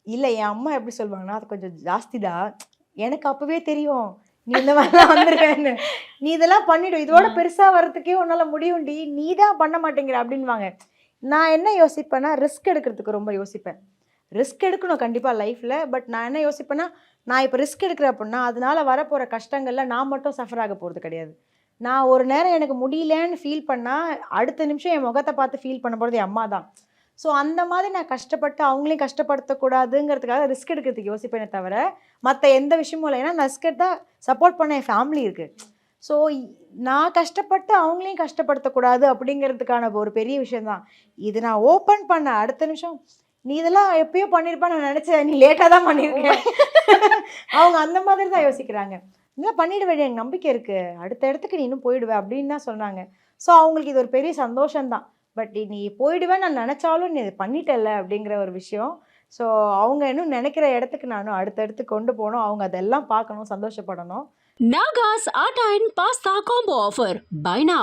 இல்ல என் அம்மா எப்படி சொல்லுவாங்கன்னா, அது கொஞ்சம் ஜாஸ்திடா. எனக்கு அப்பவே தெரியும். நீ இந்த மாதிரிலாம் வந்துருவேன்னு. நீ இதெல்லாம் பண்ணிடு. இதோட பெருசா வர்றதுக்கே உன்னால முடியும்டி. நீ தான் பண்ண மாட்டேங்கிற அப்படின்னுவாங்க. நான் என்ன யோசிப்பேன்னா, ரிஸ்க் எடுக்கிறதுக்கு ரொம்ப யோசிப்பேன். ரிஸ்க் எடுக்கணும் கண்டிப்பா லைஃப்ல. பட் நான் என்ன யோசிப்பேன்னா, நான் இப்ப ரிஸ்க் எடுக்கிறேன் அப்படின்னா, அதனால வரப்போற கஷ்டங்கள்ல நான் மட்டும் சஃபர் ஆக போறது கிடையாது. நான் ஒரு நேரம் எனக்கு முடியலன்னு ஃபீல் பண்ணா, அடுத்த நிமிஷம் என் முகத்த பார்த்து ஃபீல் பண்ண போறது என் அம்மா தான். ஸோ அந்த மாதிரி நான் கஷ்டப்பட்டு அவங்களையும் கஷ்டப்படுத்தக்கூடாதுங்கிறதுக்காக ரிஸ்க் எடுக்கிறதுக்கு யோசிப்பேனே தவிர, மத்த எந்த விஷயமும் இல்ல. ஏன்னா நான் ரிஸ்க் எடுத்தா சப்போர்ட் பண்ண என் ஃபேமிலி இருக்கு. ஸோ நான் கஷ்டப்பட்டு அவங்களையும் கஷ்டப்படுத்தக்கூடாது அப்படிங்கிறதுக்கான ஒரு பெரிய விஷயம் தான். இது நான் ஓப்பன் பண்ண அடுத்த நிமிஷம், "நீ இதெல்லாம் எப்பயோ பண்ணியிருப்பேன்னு நான் நெனச்சேன். நீ லேட்டா தான் பண்ணியிருக்க." அவங்க அந்த மாதிரி தான் யோசிக்கிறாங்க. "இதெல்லாம் பண்ணிடுவேடி எனக்கு நம்பிக்கை இருக்கு. அடுத்த இடத்துக்கு நீ இன்னும் போயிடுவ." அப்படின்னு தான் சொன்னாங்க. ஸோ அவங்களுக்கு இது ஒரு பெரிய சந்தோஷம் தான். பட் நீ போயிடுவேன்னு நான் நெனச்சாலும் நீ அத பண்ணிட்டல்ல அப்படிங்கிற ஒரு விஷயம். ஸோ அவங்க இன்னும் நெனைக்கிற இடத்துக்கு நானும் அடுத்தடுத்து கொண்டு போணும். அவங்க அதெல்லாம் பார்க்கணும், சந்தோஷப்படணும். Naga's Art and Pasta Combo Offer. Buy now.